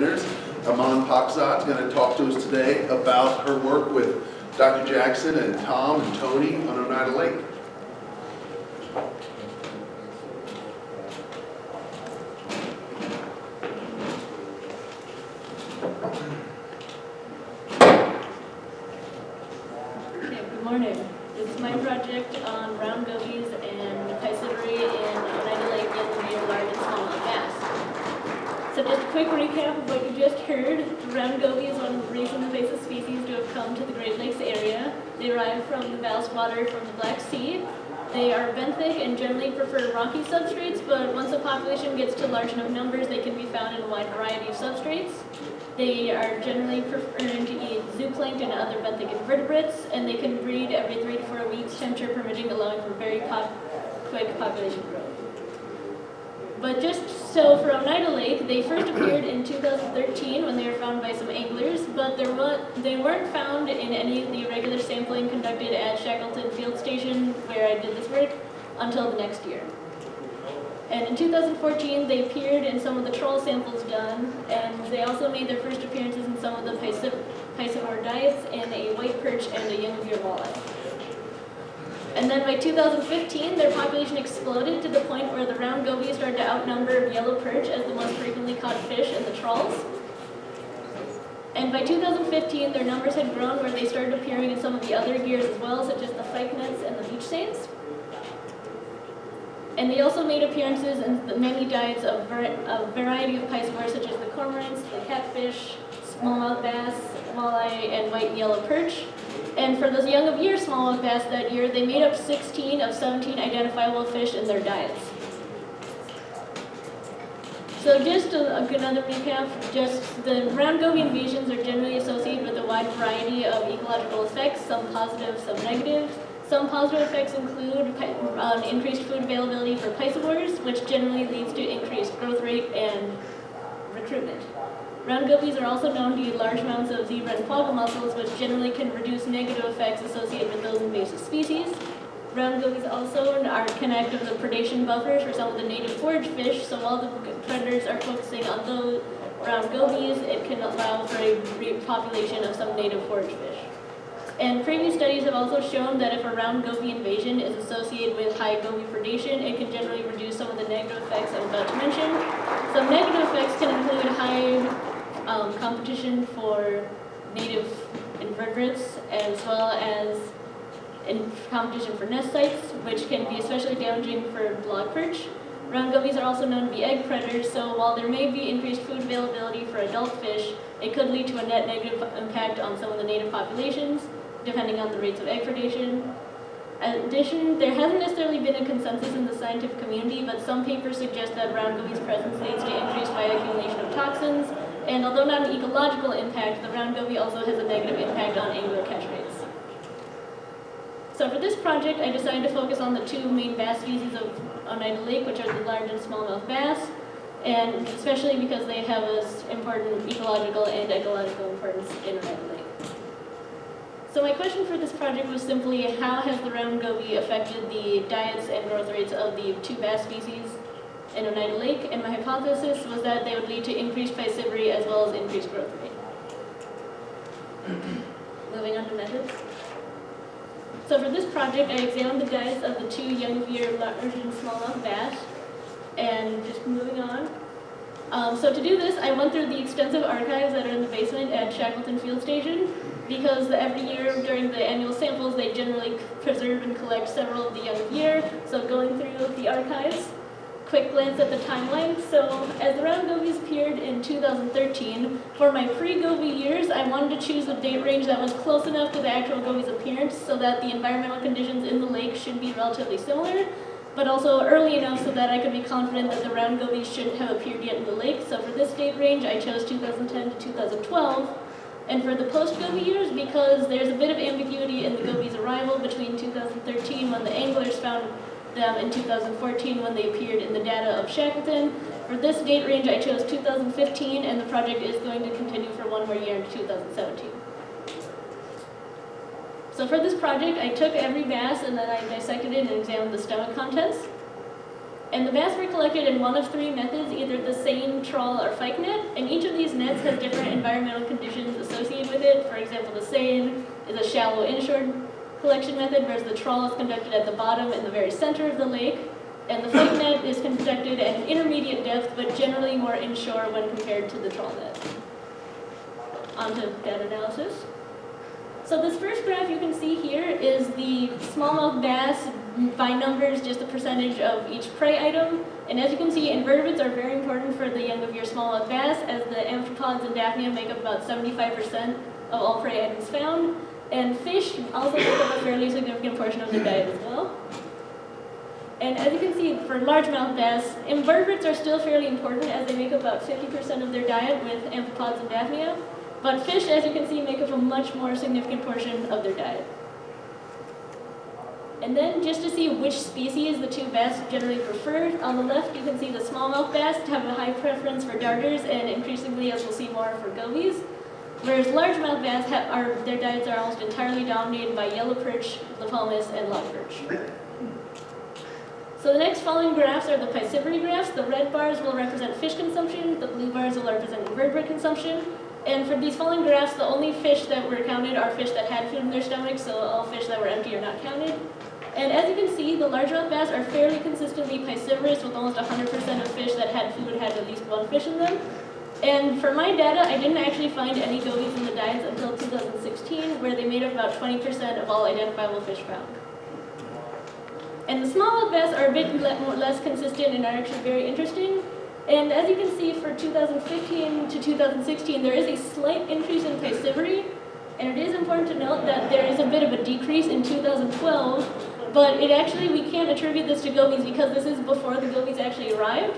winners. Iman Pakzad is going to talk to us today about her work with Dr. Jackson and Tom and Tony on Oneida Lake. Good morning. This is my project on brown gobies and piscivory in Oneida Lake and large and smallmouth bass. So just a quick recap of what you just heard. The brown goby is one of the recent invasive species to have come to the Great Lakes area. They arrive from the ballast water from the Black Sea. They are benthic and generally prefer rocky substrates, but once a population gets to large enough numbers, they can be found in a wide variety of substrates. They are generally preferring to eat zooplankton and other benthic invertebrates, and they can breed every 3 to 4 weeks, temperature permitting, allowing for very quick population growth. But just so for Oneida Lake, they first appeared in 2013 when they were found by some anglers, but they weren't found in any of the regular sampling conducted at Shackleton Field Station where I did this work until the next year. And in 2014, they appeared in some of the trawl samples done, and they also made their first appearances in some of the piscivory diets in a white perch and a young beer walleye. And then by 2015, their population exploded to the point where the round gobies started to outnumber yellow perch as the most frequently caught fish in the trawls. And by 2015, their numbers had grown where they started appearing in some of the other gears as well, such as the fyke nets and the beach saints. And they also made appearances in the many diets of a variety of piscivories, such as the cormorants, the catfish, smallmouth bass, walleye, and white and yellow perch. And for those young of year smallmouth bass that year, they made up 16 of 17 identifiable fish in their diets. So just another recap, just the round goby invasions are generally associated with a wide variety of ecological effects, some positive, some negative. Some positive effects include increased food availability for piscivores, which generally leads to increased growth rate and recruitment. Round gobies are also known to eat large amounts of zebra and quagga mussels, which generally can reduce negative effects associated with those invasive species. Round gobies also can act as a predation buffers for some of the native forage fish, so while the predators are focusing on those round gobies, it can allow for a repopulation of some native forage fish. And previous studies have also shown that if a round goby invasion is associated with high goby predation, it can generally reduce some of the negative effects I'm about to mention. Some negative effects can include high competition for native invertebrates, as well as competition for nest sites, which can be especially damaging for log perch. Round gobies are also known to be egg predators, so while there may be increased food availability for adult fish, it could lead to a net negative impact on some of the native populations, depending on the rates of egg predation. In addition, there hasn't necessarily been a consensus in the scientific community, but some papers suggest that round gobies' presence leads to increased bioaccumulation of toxins, and although not an ecological impact, the round goby also has a negative impact on angler catch rates. So for this project, I decided to focus on the two main bass species of Oneida Lake, which are the large and smallmouth bass, and especially because they have this important ecological and ecological importance in Oneida Lake. So my question for this project was simply, how has the round goby affected the diets and growth rates of the two bass species in Oneida Lake? And my hypothesis was that they would lead to increased piscivory as well as increased growth rate. Moving on to methods. So for this project, I examined the diets of the two young of year large and smallmouth bass, and just moving on. So to do this, I went through the extensive archives that are in the basement at Shackleton Field Station, because every year during the annual samples, they generally preserve and collect several of the young of year. So going through the archives, quick glance at the timeline. So as the round gobies appeared in 2013, for my pre-goby years, I wanted to choose a date range that was close enough to the actual goby's appearance so that the environmental conditions in the lake should be relatively similar, but also early enough so that I could be confident that the round gobies shouldn't have appeared yet in the lake. So for this date range, I chose 2010 to 2012. And for the post-goby years, because there's a bit of ambiguity in the goby's arrival between 2013 when the anglers found them and 2014 when they appeared in the data of Shackleton. For this date range, I chose 2015, and the project is going to continue for one more year in 2017. So for this project, I took every bass and then I dissected it and examined the stomach contents. And the bass were collected in one of three methods, either the seine, trawl, or pike net, and each of these nets has different environmental conditions associated with it. For example, the seine is a shallow inshore collection method, whereas the trawl is conducted at the bottom in the very center of the lake, and the pike net is conducted at an intermediate depth, but generally more inshore when compared to the trawl net. On to data analysis. So this first graph you can see here is the smallmouth bass by numbers, just the percentage of each prey item. And as you can see, invertebrates are very important for the young of your smallmouth bass, as the amphipods and daphnia make up about 75% of all prey items found. And fish also make up a fairly significant portion of their diet as well. And as you can see, for largemouth bass, invertebrates are still fairly important, as they make up about 50% of their diet with amphipods and daphnia. But fish, as you can see, make up a much more significant portion of their diet. And then just to see which species the two bass generally prefer, on the left you can see the smallmouth bass have a high preference for darters, and increasingly, as we'll see more, for gobies. Whereas largemouth bass, their diets are almost entirely dominated by yellow perch, lepomis, and log perch. So the next following graphs are the piscivory graphs. The red bars will represent fish consumption, the blue bars will represent invertebrate consumption. And for these following graphs, the only fish that were counted are fish that had food in their stomach, so all fish that were empty are not counted. And as you can see, the largemouth bass are fairly consistently piscivorous, with almost 100% of fish that had food had at least one fish in them. And for my data, I didn't actually find any gobies in the diets until 2016, where they made up about 20% of all identifiable fish found. And the smallmouth bass are a bit less consistent and are actually very interesting. And as you can see, for 2015 to 2016, there is a slight increase in piscivory. And it is important to note that there is a bit of a decrease in 2012, but we can't attribute this to gobies because this is before the gobies actually arrived.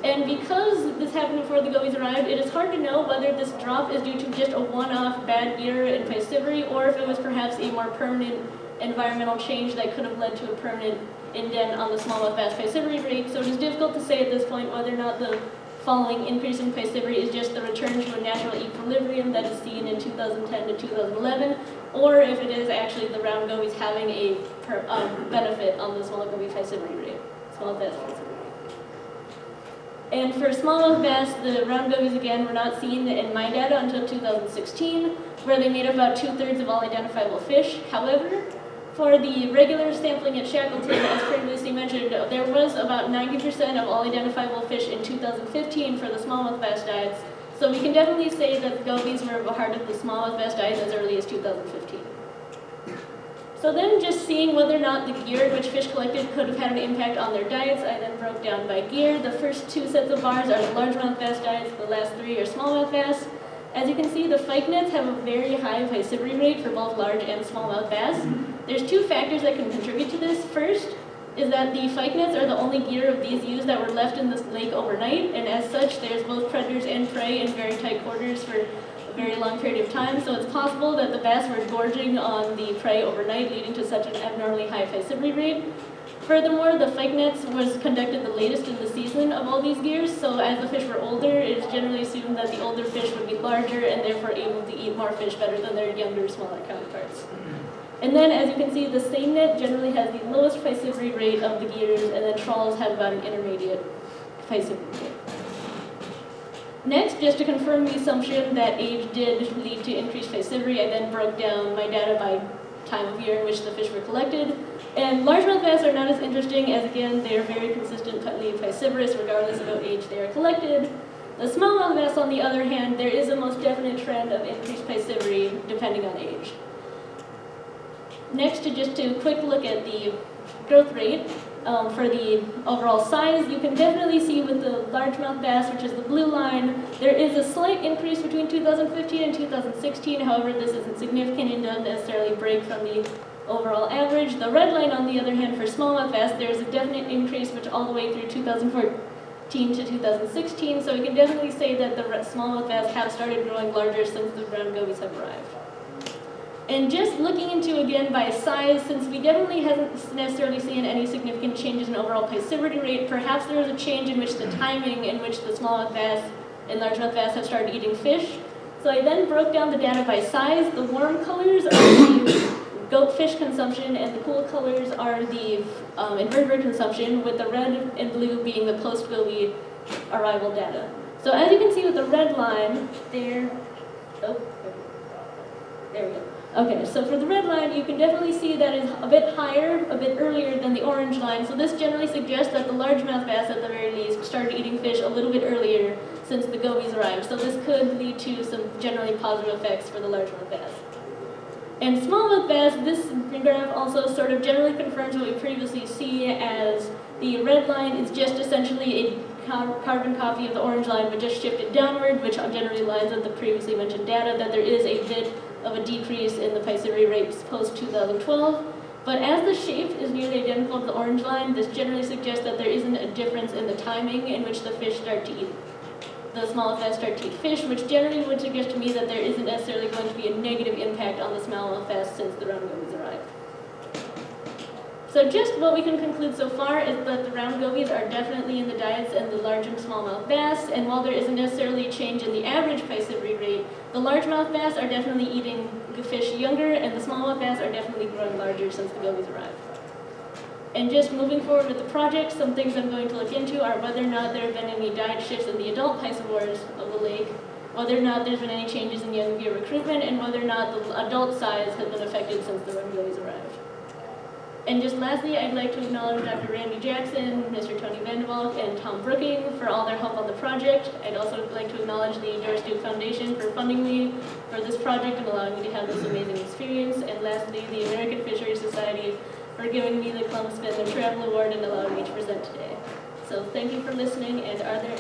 And because this happened before the gobies arrived, it is hard to know whether this drop is due to just a one-off bad year in piscivory, or if it was perhaps a more permanent environmental change that could have led to a permanent indent on the smallmouth bass piscivory rate. So it is difficult to say at this point whether or not the following increase in piscivory is just the return to a natural equilibrium that is seen in 2010 to 2011, or if it is actually the round gobies having a benefit on the small goby piscivory rate. Smallmouth bass piscivory. And for smallmouth bass, the round gobies again were not seen in my data until 2016, where they made about 2/3 of all identifiable fish. However, for the regular sampling at Shackleton, as previously mentioned, there was about 90% of all identifiable fish in 2015 for the smallmouth bass diets. So we can definitely say that the gobies were a part of the smallmouth bass diets as early as 2015. So then just seeing whether or not the gear in which fish collected could have had an impact on their diets, I then broke down by gear. The first two sets of bars are the largemouth bass diets, the last three are smallmouth bass. As you can see, the pike nets have a very high piscivory rate for both large and smallmouth bass. There's two factors that can contribute to this. First is that the pike nets are the only gear of these used that were left in this lake overnight, and as such, there's both predators and prey in very tight quarters for a very long period of time, so it's possible that the bass were gorging on the prey overnight, leading to such an abnormally high piscivory rate. Furthermore, the pike nets was conducted the latest in the season of all these gears, so as the fish were older, it is generally assumed that the older fish would be larger and therefore able to eat more fish better than their younger, smaller counterparts. And then, as you can see, the seine net generally has the lowest piscivory rate of the gears, and then trawls have about an intermediate piscivory rate. Next, just to confirm the assumption that age did lead to increased piscivory, I then broke down my data by time of year in which the fish were collected. And largemouth bass are not as interesting, as again, they are very consistently piscivorous regardless of what age they are collected. The smallmouth bass, on the other hand, there is a most definite trend of increased piscivory depending on age. Next, just to quick look at the growth rate for the overall size, you can definitely see with the largemouth bass, which is the blue line, there is a slight increase between 2015 and 2016. However, this isn't significant and doesn't necessarily break from the overall average. The red line, on the other hand, for smallmouth bass, there's a definite increase which all the way through 2014 to 2016. So we can definitely say that the smallmouth bass have started growing larger since the brown gobies have arrived. And just looking into, again, by size, since we definitely haven't necessarily seen any significant changes in overall piscivority rate, perhaps there was a change in which the timing in which the smallmouth bass and largemouth bass have started eating fish. So I then broke down the data by size. The warm colors are the goat fish consumption, and the cool colors are the invertebrate consumption, with the red and blue being the post-Goby arrival data. So as you can see with the red line, there we go. Okay, so for the red line, you can definitely see that it's a bit higher, a bit earlier than the orange line. So this generally suggests that the largemouth bass, at the very least, started eating fish a little bit earlier since the gobies arrived. So this could lead to some generally positive effects for the largemouth bass. And smallmouth bass, this graph also sort of generally confirms what we previously see, as the red line is just essentially a carbon copy of the orange line, but just shifted downward, which generally lines up the previously mentioned data that there is a bit of a decrease in the piscivory rates post-2012. But as the shape is nearly identical to the orange line, this generally suggests that there isn't a difference in the timing in which the fish start to eat. The smallmouth bass start to eat fish, which generally would suggest to me that there isn't necessarily going to be a negative impact on the smallmouth bass since the round gobies arrived. So just what we can conclude so far is that the round gobies are definitely in the diets and the large and smallmouth bass, and while there isn't necessarily a change in the average piscivory rate, the largemouth bass are definitely eating the fish younger, and the smallmouth bass are definitely growing larger since the gobies arrived. And just moving forward with the project, some things I'm going to look into are whether or not there have been any diet shifts in the adult piscivores of the lake, whether or not there's been any changes in young gear recruitment, and whether or not the adult size has been affected since the round gobies arrived. And just lastly, I'd like to acknowledge Dr. Randy Jackson, Mr. Tony VanDeValk, and Tom Brooking for all their help on the project. I'd also like to acknowledge the Doris Duke Foundation for funding me for this project and allowing me to have this amazing experience. And lastly, the American Fisheries Society for giving me the Columbus Spitzer Travel Award and allowing me to present today. So thank you for listening, and are there